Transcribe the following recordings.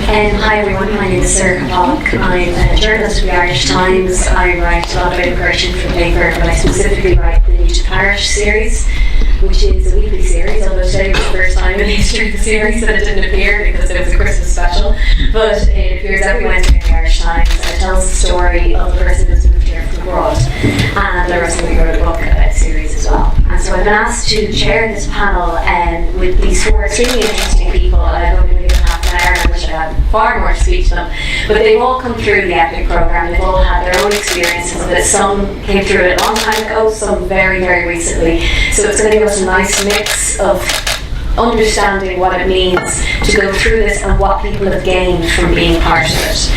Hi everyone, my name is Sorcha Pollak. I'm a journalist for the Irish Times. I write a lot of immigration for the paper, but I specifically write the New to Parish series, which is a weekly series, although today was the first time in the history of the series that it didn't appear because it was a Christmas special. But it appears every Wednesday in the Irish Times. It tells the story of the person who's moved here from abroad. And I recently wrote a book about the series as well. And so I've been asked to chair this panel with these four extremely interesting people. I've only been given half an hour and I wish I had far more to speak to them. But they've all come through the EPIC programme. They've all had their own experiences of it. Some came through it a long time ago, some very, very recently. So it's going to give us a nice mix of understanding what it means to go through this and what people have gained from being part of it.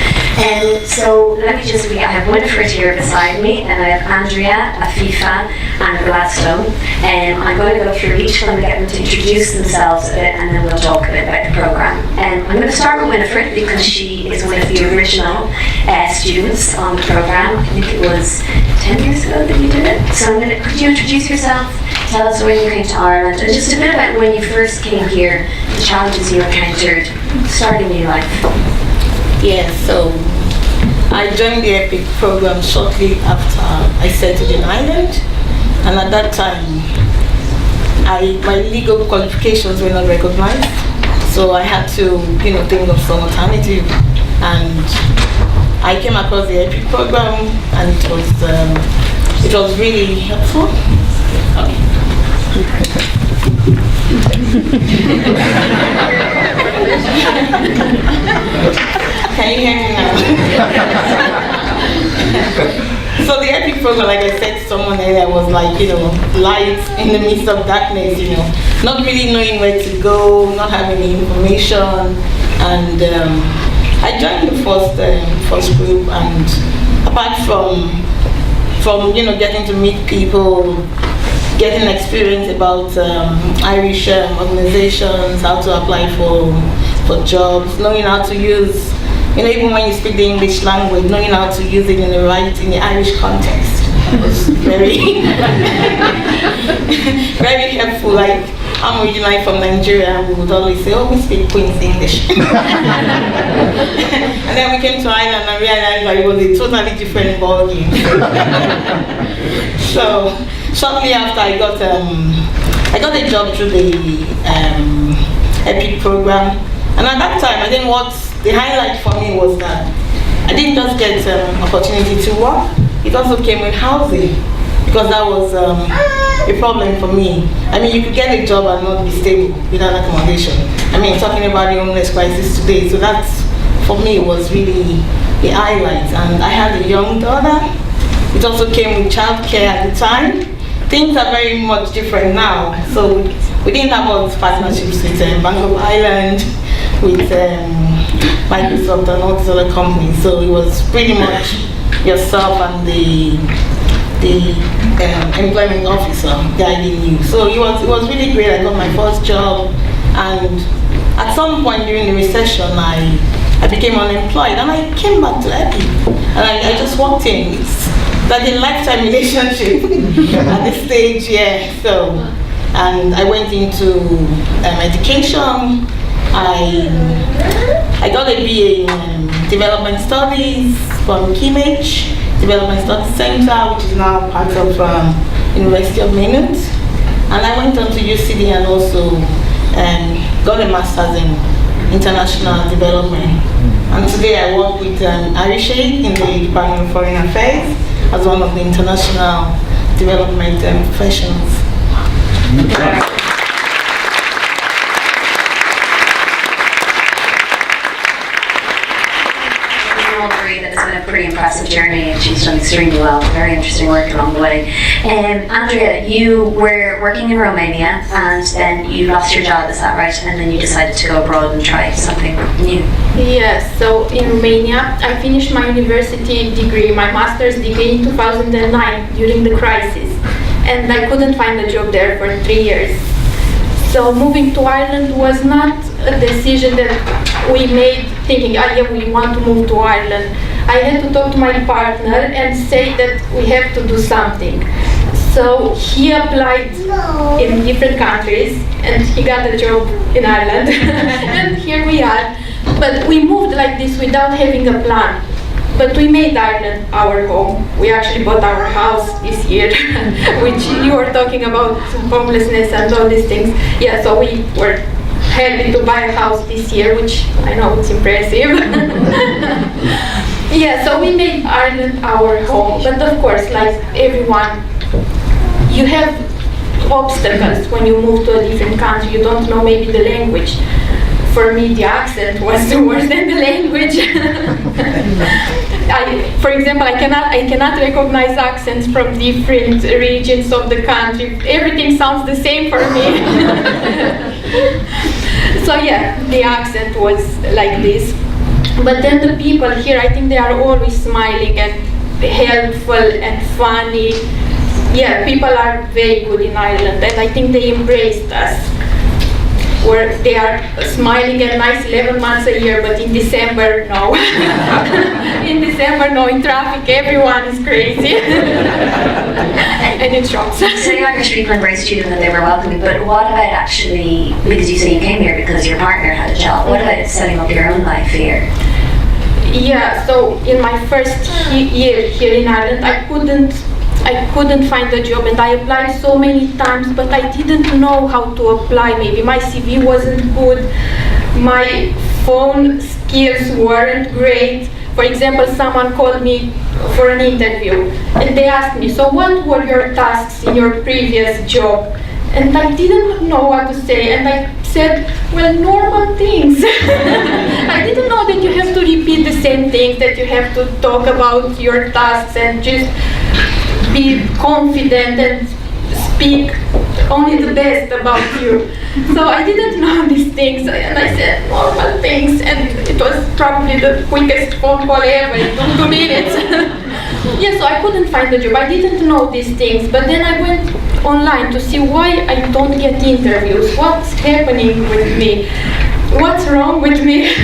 So let me just, I have Winifred here beside me, and I have Andreea, Afifa and Gladstone. I'm going to go through each of them and get them to introduce themselves a bit, and then we'll talk a bit about the programme. I'm going to start with Winifred because she is one of the original students on the programme. I think it was 10 years ago that you did it. So could you introduce yourself? Tell us when you came to Ireland, and just a bit about when you first came here, the challenges you encountered, starting your life. Yeah, so I joined the EPIC program shortly after I settled in Ireland, and at that time, my legal qualifications were not recognized, so I had to, think of some alternative, and I came across the EPIC program, and it was really helpful. Okay. Can you hear me now? So the EPIC program, like I said to someone earlier, was like, light in the midst of darkness, not really knowing where to go, not having any information, and I joined the first group, and apart from getting to meet people, getting experience about Irish organizations, how to apply for jobs, knowing how to use, even when you speak the English language, knowing how to use it in the Irish context was very, very helpful. Like, I'm originally from Nigeria, and we would always say, we speak Queen's English. And then we came to Ireland and realized that it was a totally different ballgame. So, shortly after I got a job through the EPIC program, and at that time, I think the highlight for me was that I didn't just get opportunity to work, it also came with housing, because that was a problem for me. You could get a job and not be stable without accommodation. Talking about the homeless crisis today, so that for me was really the highlight. And I had a young daughter. It also came with childcare at the time. Things are very much different now. So we didn't have all these partnerships with Bank of Ireland, with Microsoft and all these other companies. So it was pretty much yourself and the employment officer guiding you. So it was really great. I got my first job, and at some point during the recession, I became unemployed, and I came back to EPIC, and I just walked in. It's like a lifetime relationship at this stage, yeah. So, and I went into education. I got a BA in Development Studies from Kimage Development Studies Center, which is now part of University of Maynooth. And I went on to UCD and also got a master's in international development. And today I work with Irish Aid in the Department of Foreign Affairs as one of the international development professionals. It's been a pretty impressive journey, and she's done extremely well. Very interesting work along the way. Andreea, you were working in Romania, and then you lost your job, is that right? And then you decided to go abroad and try something new. Yes, so in Romania, I finished my university degree, my master's degree in 2009 during the crisis, and I couldn't find a job there for 3 years. So moving to Ireland was not a decision that we made thinking, we want to move to Ireland. I had to talk to my partner and say that we have to do something. So he applied in different countries and he got a job in Ireland. And here we are. But we moved like this without having a plan. But we made Ireland our home. We actually bought our house this year, which you were talking about homelessness and all these things. Yeah, so we were happy to buy a house this year, which I know it's impressive. Yeah, so we made Ireland our home. But of course, like everyone, you have obstacles when you move to a different country. You don't know maybe the language. For me, the accent was worse than the language. For example, I cannot recognize accents from different regions of the country. Everything sounds the same for me. So yeah, the accent was like this. But then the people here, I think they are always smiling and helpful and funny. Yeah, people are very good in Ireland, and I think they embraced us. Where they are smiling and nice 11 months a year, but in December, no. In December, no, in traffic, everyone is crazy. And in shops. So the Irish people embraced you and that they were welcoming, but what about actually, because you say you came here because your partner had a job, what about setting up your own life here? Yeah, so in my first year here in Ireland, I couldn't find a job, and I applied so many times, but I didn't know how to apply. Maybe my CV wasn't good, my phone skills weren't great. For example, someone called me for an interview and they asked me, so what were your tasks in your previous job? And I didn't know what to say, and I said, well, normal things. I didn't know that you have to repeat the same things, that you have to talk about your tasks and just be confident and speak only the best about you. So I didn't know these things, and I said normal things, and it was probably the quickest phone call ever, in 2 minutes. Yeah, so I couldn't find a job. I didn't know these things, but then I went online to see why I don't get interviews, what's happening with me, what's wrong with me.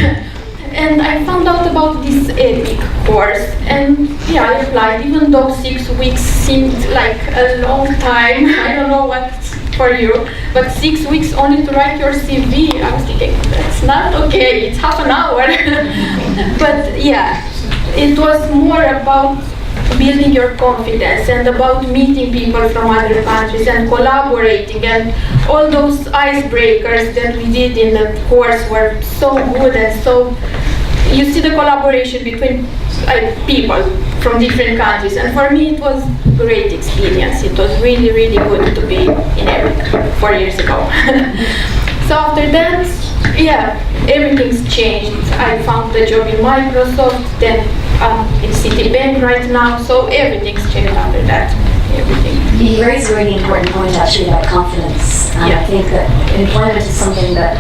And I found out about this EPIC course, and yeah, I applied, even though 6 weeks seemed like a long time. I don't know what's for you, but 6 weeks only to write your CV. I was thinking, that's not okay, it's half an hour. But yeah, it was more about building your confidence and about meeting people from other countries and collaborating, and all those icebreakers that we did in the course were so good, and so you see the collaboration between people from different countries, and for me it was a great experience. It was really, really good to be in America 4 years ago. So after that, yeah, everything's changed. I found a job in Microsoft, then in Citibank right now, so everything's changed after that. Everything. You raised a really important point actually about confidence, and yeah. I think that employment is something that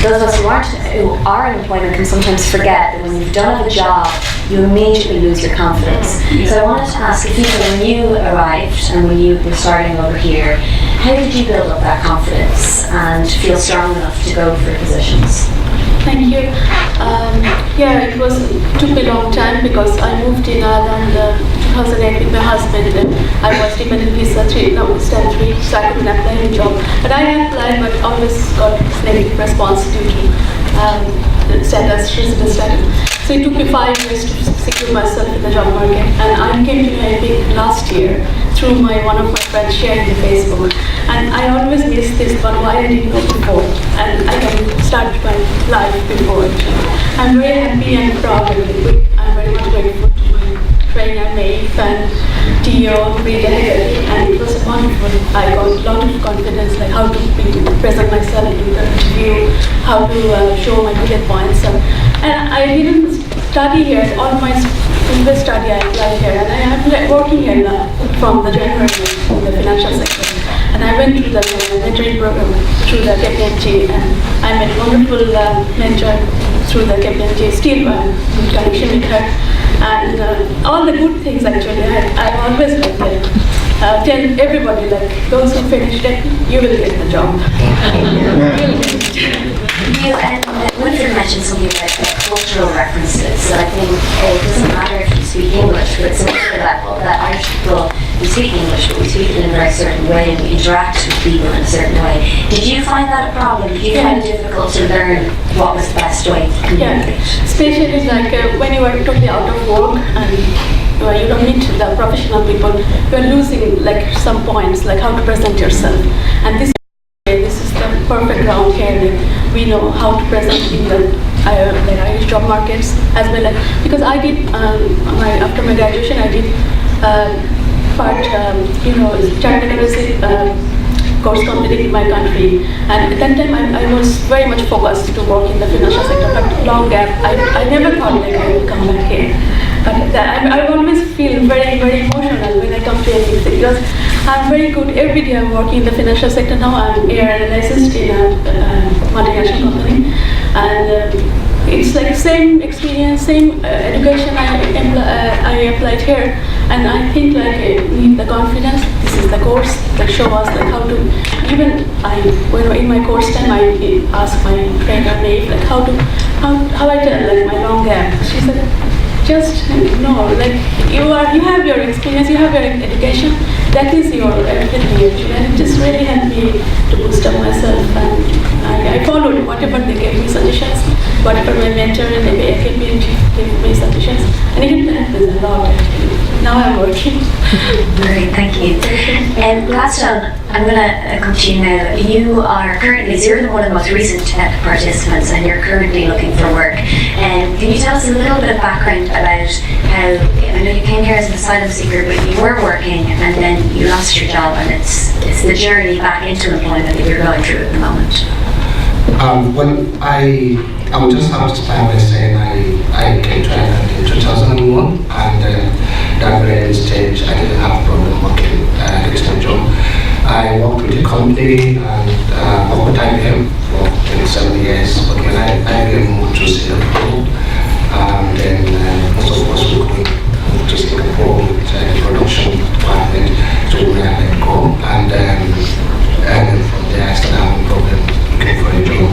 those of us who are in employment can sometimes forget that when you don't have a job, you immediately lose your confidence. So I wanted to ask Afifa, when you arrived and when you were starting over here, how did you build up that confidence and feel strong enough to go for positions? Thank you. Yeah, it took a long time because I moved in Ireland 2008 with my husband, and I was dependent visa 3, stamp 3, so I couldn't apply any job. But I applied, but always got negative response due to residence status. So it took me 5 years to secure myself in the job market, and I came to Epic last year through one of my friends sharing the Facebook. And I always miss this one, why I didn't know before, and I can start my life before. I'm very happy and proud of it. I'm very much grateful to my trainer, Maeve, and Tio, Rita, and it was wonderful. I got a lot of confidence, like how to present myself in the interview, how to show my bullet points. And I didn't study here, all my previous study I applied here, and I have been working here now from the January in the financial sector. And I went through the mentoring program through the KPMG, and I met a wonderful mentor through the KPMG, still in connection with her. And all the good things actually, I always like tell everybody, like those who finished it, you will get the job. And Winifred mentioned something about cultural references, that I think it doesn't matter if you speak English, but it's another level that Irish people we speak English, but we speak it in a very certain way and we interact with people in a certain way. Did you find that a problem? Did you find it difficult to learn what was the best way to communicate? Especially like when you are totally out of work and you don't meet the professional people, you are losing like some points, like how to present yourself. And this is the perfect ground here. Like, we know how to present in the Irish job markets as well. Because I did after my graduation, I did chartered accountancy course completed in my country, and at that time I was very much focused to work in the financial sector, but long gap, I never thought like I would come back here. But I always feel very, very emotional when I come to anything because I'm very good. Every day I'm working in the financial sector now. I'm air analyst in a multinational company, and it's like same experience, same education I applied here, and I think like we need the confidence. This is the course that show us like how to. Even when in my course time I asked my friend or Nate like how I tell like my long gap. She said, just no, like you have your experience, you have your education, that is your everything actually, and it just really helped me to boost up myself. And I followed whatever they gave me suggestions, whatever my mentor and the AKP gave me suggestions, and it helped me a lot actually. Now I'm working. Great, thank you. Gladstone, I'm going to come to you now. You are currently, so you're one of the most recent participants and you're currently looking for work. Can you tell us a little bit of background about how, I know you came here as an asylum seeker, but you were working and then you lost your job, and it's the journey back into employment that you're going through at the moment. I would just have to start by saying I came to Ireland in 2001, and that very stage I didn't have a problem working at a job. I worked with a company and worked with IBM for 27 years, but when IBM moved to Singapore, then most of us moved to Singapore with the production department, so we had let go, and then from there I started having a problem looking for a job.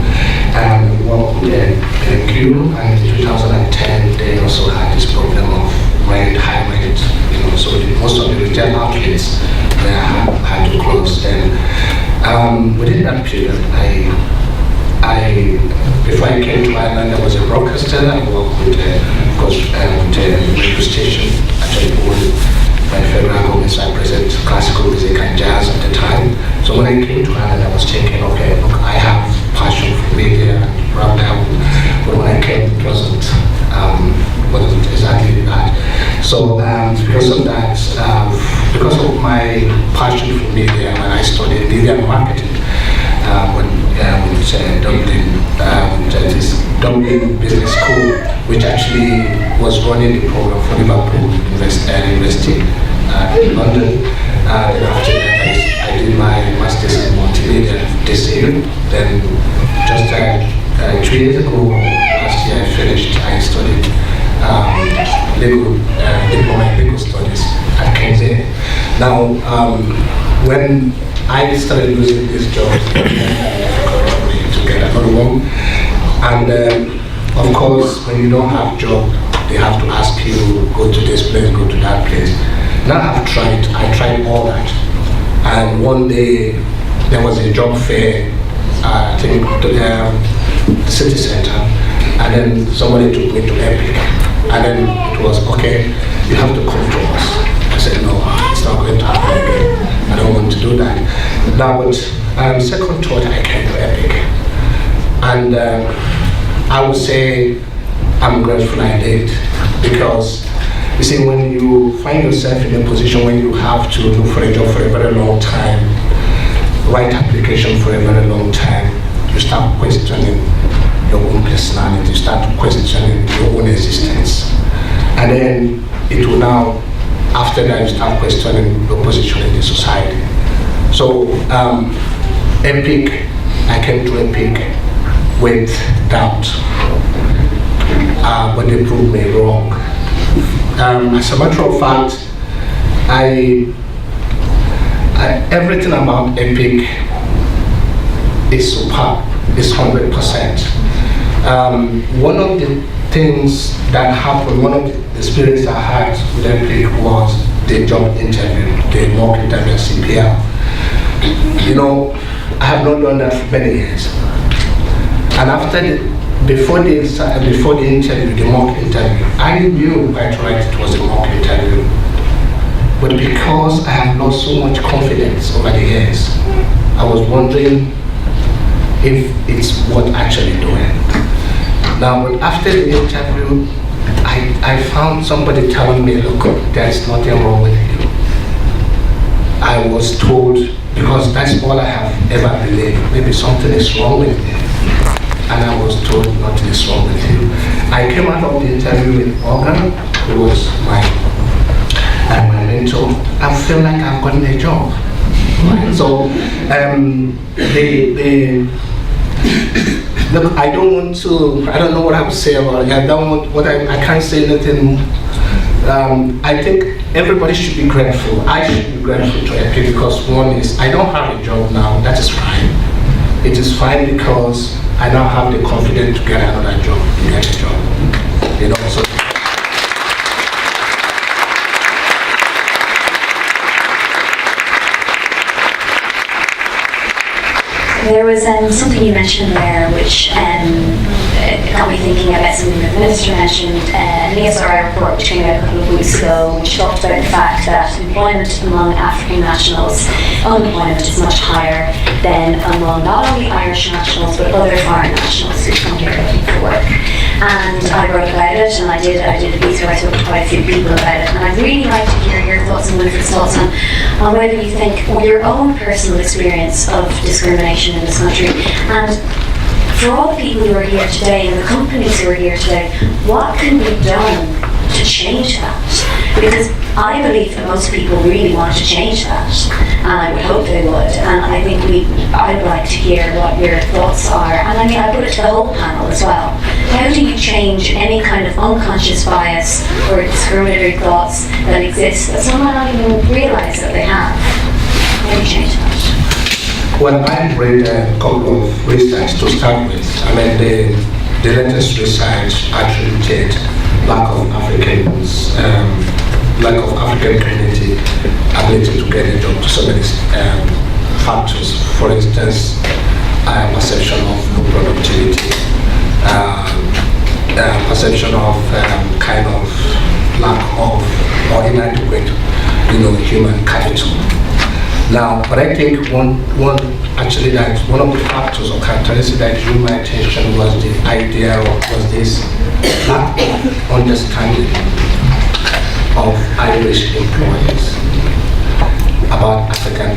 We worked with PMQ, and in 2010 they also had this problem of high rent, so most of the retail outlets had to close. Then within that period, before I came to Ireland, I was a broadcaster. I worked with the radio station, actually owned by federal government, so I present classical music and jazz at the time. So when I came to Ireland, I was thinking, okay, look, I have passion for media and rap now, but when I came, it wasn't exactly that. So because of that, because of my passion for media, when I studied media and marketing, this Dublin Business School, which actually was running the program for Liverpool University in London. Then after that, I did my master's in multimedia this year. Then just 3 years ago, last year I finished. I studied diploma in legal studies at Kingsley. Now, when I started losing this job, to get another one, and of course, when you don't have a job, they have to ask you, go to this place, go to that place. Now I tried all that, and one day there was a job fair, I think to the city center, and then somebody took me to Epic, and then it was, okay, you have to come to us. I said, no, it's not going to happen again. I don't want to do that. Now, but second thought, I came to Epic, and I would say I'm grateful I did, because you see, when you find yourself in a position when you have to look for a job for a very long time, write application for a very long time, you start questioning your own personality, you start questioning your own existence. And then it will now, after that, you start questioning your position in the society. So, Epic, I came to Epic with doubt, but they proved me wrong. As a matter of fact, everything about Epic is superb, is 100%. One of the things that happened, one of the experiences I had with Epic was the job interview, the mock interview at CPL. You know, I have not done that for many years. And before the interview, the mock interview, I knew quite right it was a mock interview. But because I have lost so much confidence over the years, I was wondering if it's worth actually doing. Now, but after the interview, I found somebody telling me, look, there's nothing wrong with you. I was told, because that's all I have ever believed, maybe something is wrong with me. And I was told nothing is wrong with you. I came out of the interview with Ogbonna, who was my mentor. I feel like I've gotten a job. Right? So, look, I don't know what I would say about it. I can't say anything. I think everybody should be grateful. I should be grateful to AP because one is, I don't have a job now, that is fine. It is fine because I now have the confidence to get another job, get a job. You know, so. There was something you mentioned there which got me thinking about something that the Minister mentioned, an ESRI report which came out a couple of weeks ago, which talked about the fact that employment among African nationals, unemployment is much higher than among not only Irish nationals but other foreign nationals who come here looking for work. And I wrote about it, and I did a piece where I spoke to quite a few people about it, and I'd really like to hear your thoughts and Winifred's thoughts on whether you think your own personal experience of discrimination in this country, and for all the people who are here today and the companies who are here today, what can be done to change that? Because I believe that most people really want to change that, and I would hope they would, and I think I'd like to hear what your thoughts are, and I mean I put it to the whole panel as well. How do you change any kind of unconscious bias or discriminatory thoughts that exist that some might not even realise that they have? How do you change that? Well, I read a couple of research to start with. I mean, the latest research attributed lack of African community ability to get a job to so many factors. For instance, perception of low productivity, perception of kind of lack of or inadequate, human capital. Now, but I think one of the factors or characteristics that drew my attention was the idea was this lack of understanding of Irish employers about African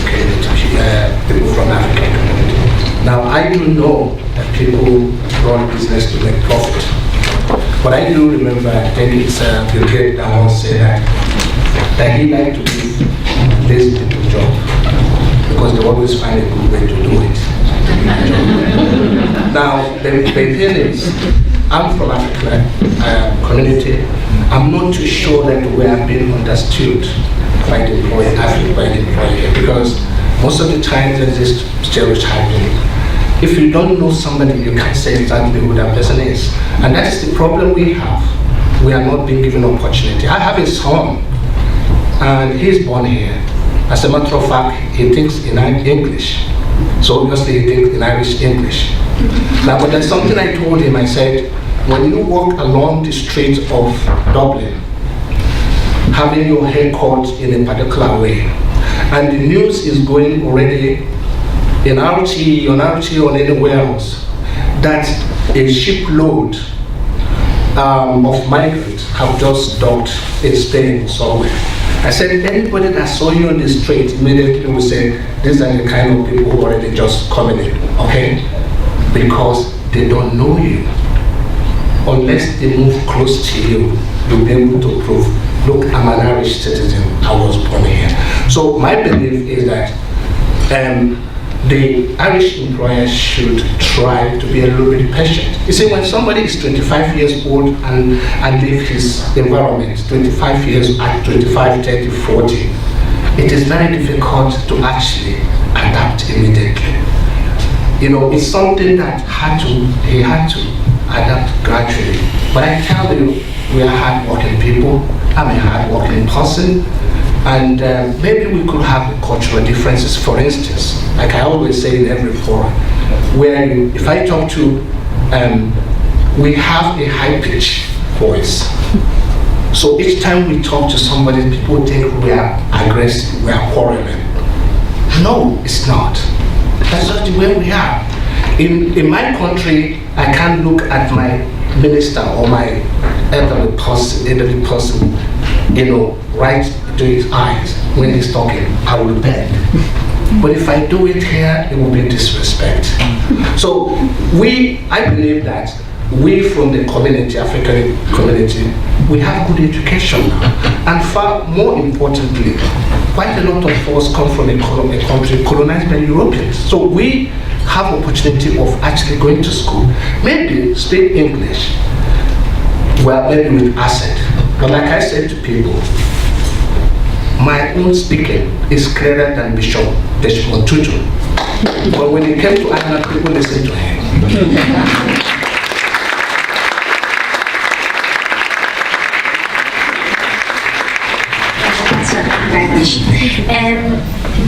community, people from African community. Now, I do know that people run business to make profit, but I do remember, I think it's Bill Gates that once said that he liked to give lazy people job because they always find a good way to do it. Now, the thing is, I'm from African community. I'm not too sure that we are being understood by the employer, because most of the time there's this stereotyping. If you don't know somebody, you can't say exactly who that person is. And that's the problem we have. We are not being given opportunity. I have a son, and he's born here. As a matter of fact, he thinks in English. So obviously he thinks in Irish English. Now, but there's something I told him. I said, when you walk along the streets of Dublin, having your hair cut in a particular way, and the news is going already in RT, or anywhere else, that a shipload of migrants have just docked its plane somewhere. I said, anybody that saw you on the street immediately will say, these are the kind of people who are already just coming in, okay? Because they don't know you. Unless they move close to you, you'll be able to prove, look, I'm an Irish citizen, I was born here. So my belief is that the Irish employers should try to be a little bit patient. You see, when somebody is 25 years old and leave his environment, 25 years at 25, 30, 40, it is very difficult to actually adapt immediately. It's something that he had to adapt gradually. But I tell you, we are hardworking people. I'm a hard-working person, and maybe we could have cultural differences. For instance, like I always say in every forum, where if I talk to, we have a high-pitched voice. So each time we talk to somebody, people think we are aggressive, we are quarreling. No, it's not. That's just the way we are. In my country, I can't look at my minister or my elderly person, right to his eyes when he's talking. I will beg. But if I do it here, it will be disrespect. So I believe that we from the community, African community, we have good education now. And far more importantly, quite a lot of us come from a country colonized by Europeans. So we have opportunity of actually going to school, maybe speak English, well, maybe with accent. But like I said to people, my own speaking is clearer than Bishop Desmond Tutu. But when it came to Anna, people listened to him. Very much.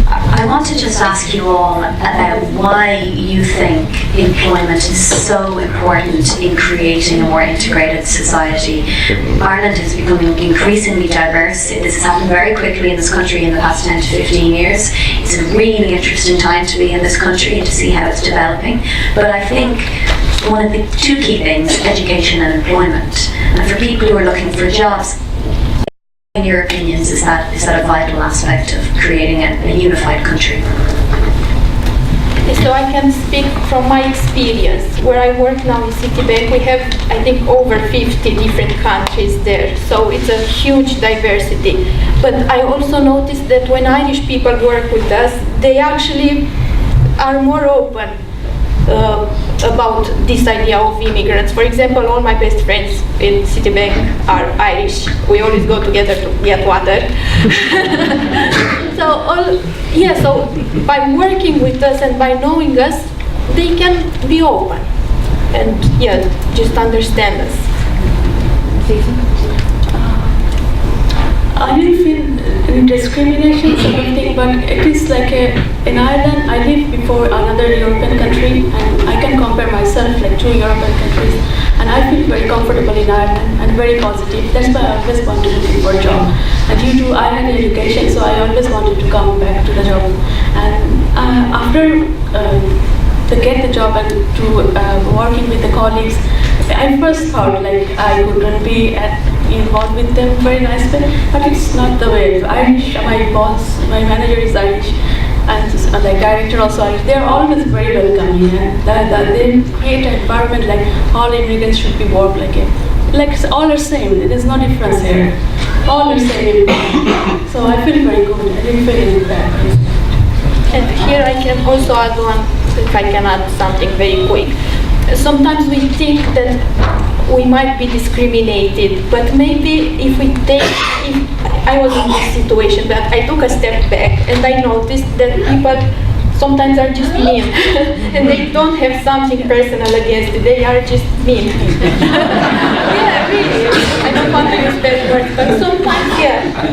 I want to just ask you all about why you think employment is so important in creating a more integrated society. Ireland is becoming increasingly diverse. This has happened very quickly in this country in the past 10 to 15 years. It's a really interesting time to be in this country and to see how it's developing. But I think one of the two key things, education and employment. And for people who are looking for jobs, in your opinions, is that a vital aspect of creating a unified country? So I can speak from my experience. Where I work now in Citibank, we have, I think, over 50 different countries there. So it's a huge diversity. But I also noticed that when Irish people work with us, they actually are more open about this idea of immigrants. For example, all my best friends in Citibank are Irish. We always go together to get water. So by working with us and by knowing us, they can be open and just understand us. I didn't feel discrimination sort of thing, but it is like in Ireland, I lived before another European country, and I can compare myself like 2 European countries, and I feel very comfortable in Ireland and very positive. That's why I always wanted to look for a job. And due to I had education, so I always wanted to come back to the job. And after to get the job and to working with the colleagues, I first thought like I couldn't be involved with them very nicely, but it's not the way. Irish, my boss, my manager is Irish, and the director also Irish. They're always very welcoming, and they create an environment like all immigrants should be worked like all are same. There's no difference here. All are same. So I feel very good. I didn't feel any bad. And here I can also add one, if I can add something very quick. Sometimes we think that we might be discriminated, but maybe if I was in this situation, but I took a step back and I noticed that people sometimes are just mean and they don't have something personal against it, they are just mean. Yeah, really, I don't want to use bad words, but sometimes,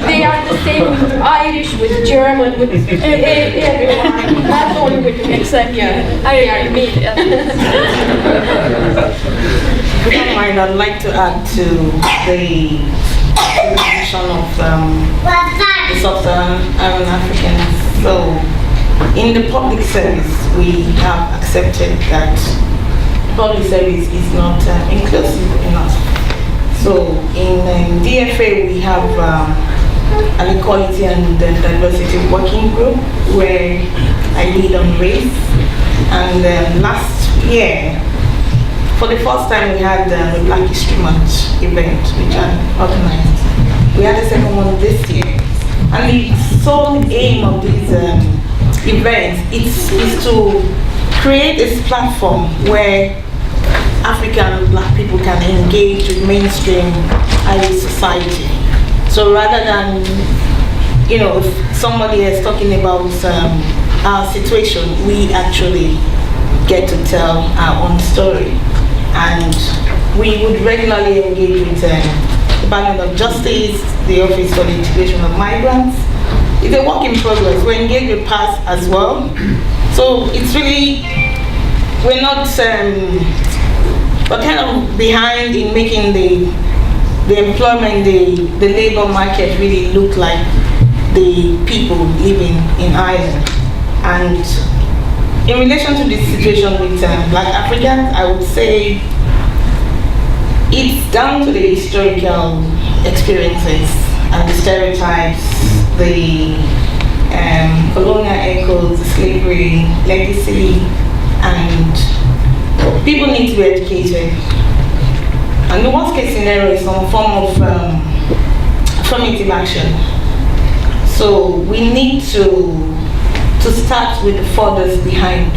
they are the same with Irish, with German, with everyone, not only with me. Exactly. They are mean. If you don't mind, I'd like to add to the position of the Sub-Saharan Africans. So, in the public service, we have accepted that public service is not inclusive enough. So, in DFA, we have an equality and diversity working group where I lead on race. And last year, for the first time, we had a Black History Month event, which I organized. We had a second one this year. And the sole aim of these events is to create this platform where African Black people can engage with mainstream Irish society. So rather than, if somebody is talking about our situation, we actually get to tell our own story. And we would regularly engage with the Department of Justice, the Office for the Integration of Migrants. It's a work in progress. We're engaged with PASS as well. So it's really, we're not, we're kind of behind in making the employment, the labor market really look like the people living in Ireland. And in relation to this situation with Black Africans, I would say it's down to the historical experiences and the stereotypes, the colonial echoes, the slavery legacy, and people need to be educated. And the worst case scenario is some form of affirmative action. So we need to start with the fathers behind.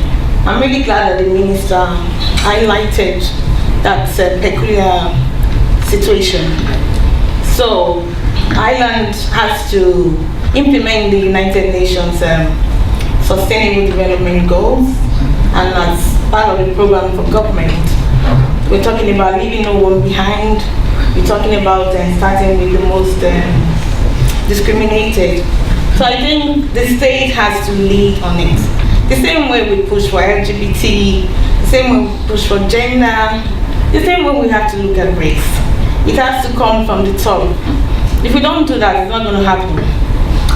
I'm really glad that the minister highlighted that peculiar situation. So Ireland has to implement the United Nations Sustainable Development Goals, and as part of the program for government, we're talking about leaving no one behind. We're talking about starting with the most discriminated. So I think the state has to lead on it. The same way we push for LGBT, the same way we push for gender, the same way we have to look at race. It has to come from the top. If we don't do that, it's not going to happen.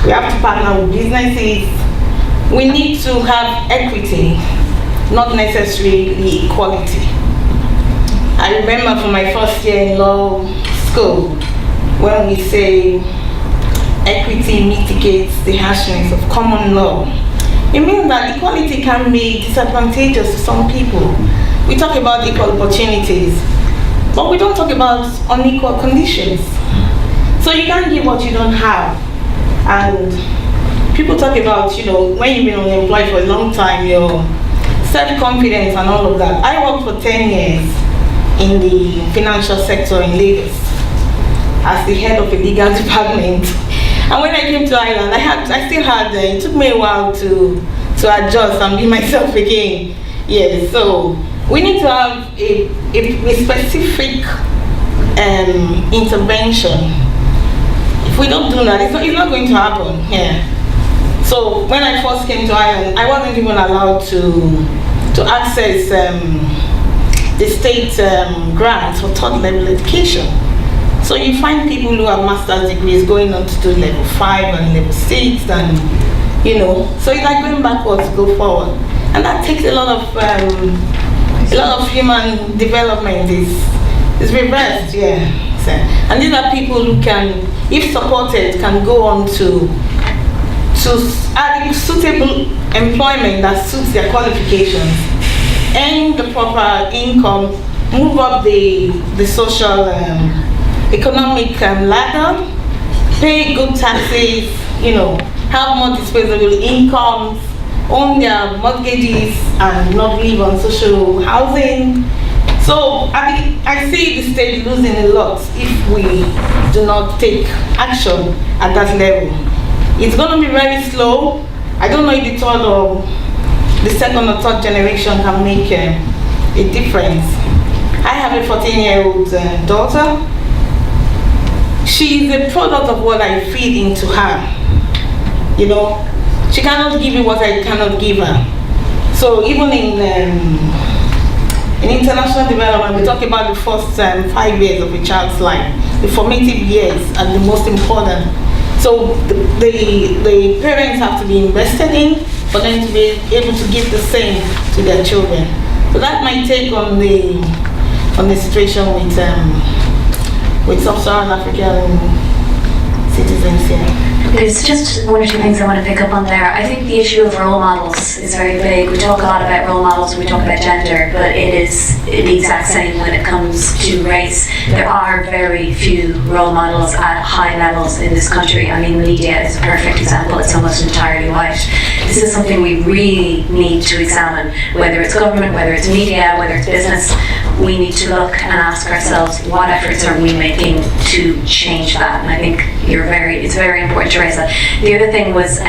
We have to partner with businesses. We need to have equity, not necessarily equality. I remember from my first year in law school, when we say equity mitigates the harshness of common law, it means that equality can be disadvantageous to some people. We talk about equal opportunities, but we don't talk about unequal conditions. So you can't give what you don't have. And people talk about, when you've been unemployed for a long time, your self-confidence and all of that. I worked for 10 years in the financial sector in Lagos as the head of a legal department. And when I came to Ireland, it took me a while to adjust and be myself again. Yes, so we need to have a specific intervention. If we don't do that, it's not going to happen here. So when I first came to Ireland, I wasn't even allowed to access the state grants for third level education. So you find people who have master's degrees going on to do level 5 and level 6, and so it's like going backwards to go forward, and that takes a lot of human development is reversed, yeah. So, and these are people who can, if supported, can go on to add suitable employment that suits their qualifications, earn the proper income, move up the social economic ladder, pay good taxes, have more disposable incomes, own their mortgages, and not live on social housing. So I see the state losing a lot if we do not take action at that level. It's going to be very slow. I don't know if the third or the second or third generation can make a difference. I have a 14-year-old daughter. She is a product of what I feed into her. She cannot give me what I cannot give her. So even in international development, we talk about the first 5 years of a child's life. The formative years are the most important. So the parents have to be invested in for them to be able to give the same to their children. So that's my take on the situation with sub-Saharan African citizens here. There's just one or two things I want to pick up on there. I think the issue of role models is very big. We talk a lot about role models, we talk about gender, but it is the exact same when it comes to race. There are very few role models at high levels in this country. I mean, media is a perfect example. It's almost entirely white. This is something we really need to examine, whether it's government, whether it's media, whether it's business. We need to look and ask ourselves, what efforts are we making to change that? And I think it's very important to raise that. The other thing was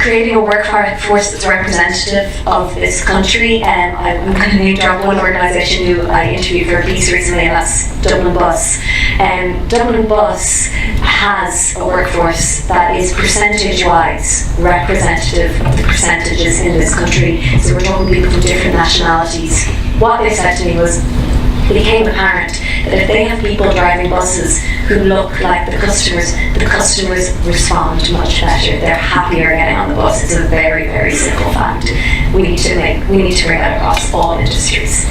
creating a workforce that's representative of this country. I'm going to name drop one organisation who I interviewed for a piece recently, and that's Dublin Bus. Dublin Bus has a workforce that is percentage-wise representative of the percentages in this country. So we're talking people from different nationalities. What they said to me was, it became apparent that if they have people driving buses who look like the customers respond much better. They're happier getting on the bus. It's a very, very simple fact. We need to bring that across all industries.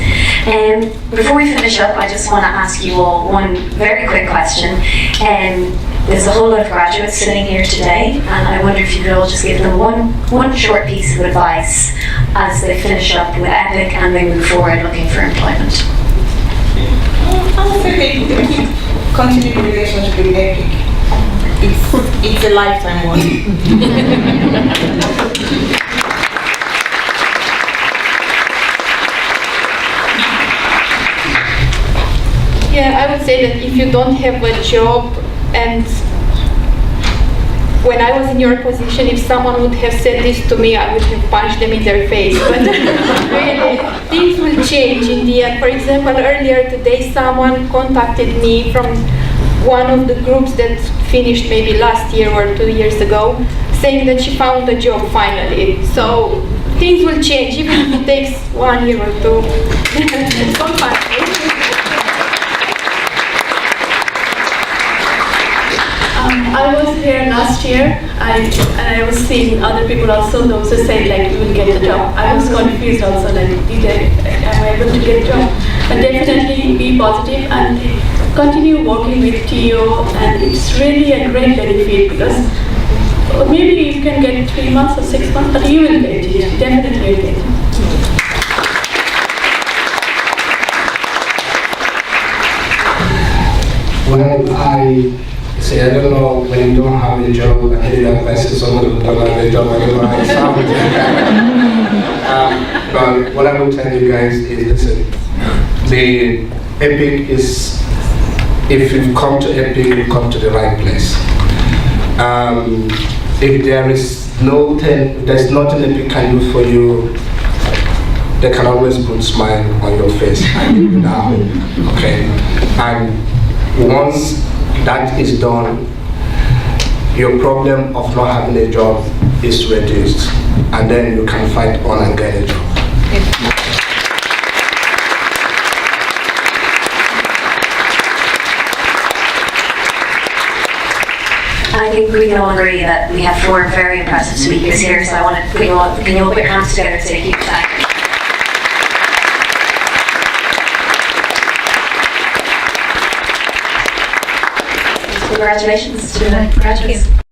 Before we finish up, I just want to ask you all one very quick question. There's a whole lot of graduates sitting here today, and I wonder if you could all just give them one short piece of advice as they finish up with EPIC and they move forward looking for employment. I would say they keep continuing the relationship with EPIC. It's a lifetime one. Yeah, I would say that if you don't have a job, and when I was in your position, if someone would have said this to me, I would have punched them in their face. But really, things will change in the end. For example, earlier today, someone contacted me from one of the groups that finished maybe last year or 2 years ago, saying that she found a job finally. So things will change, even if it takes 1 year or two. It's so fun. I was here last year, and I was seeing other people also, those who said like, you will get the job. I was confused also, like, am I able to get a job? But definitely be positive and continue working with TO, and it's really a great benefit because maybe you can get 3 months or 6 months, but you will get it, definitely will get it. Well, I don't know, when you don't have a job, I think that person someone who don't have a job, I don't know how it sounds. But what I will tell you guys is, listen, the EPIC is, if you come to EPIC, you come to the right place. If there is there's nothing EPIC can do for you, they can always put a smile on your face and give you that hope, okay? And once that is done, your problem of not having a job is reduced, and then you can fight on and get a job. I think we can all agree that we have 4 very impressive speakers here, so I want to can you all put your hands together and say a huge thank you. Congratulations to the graduates.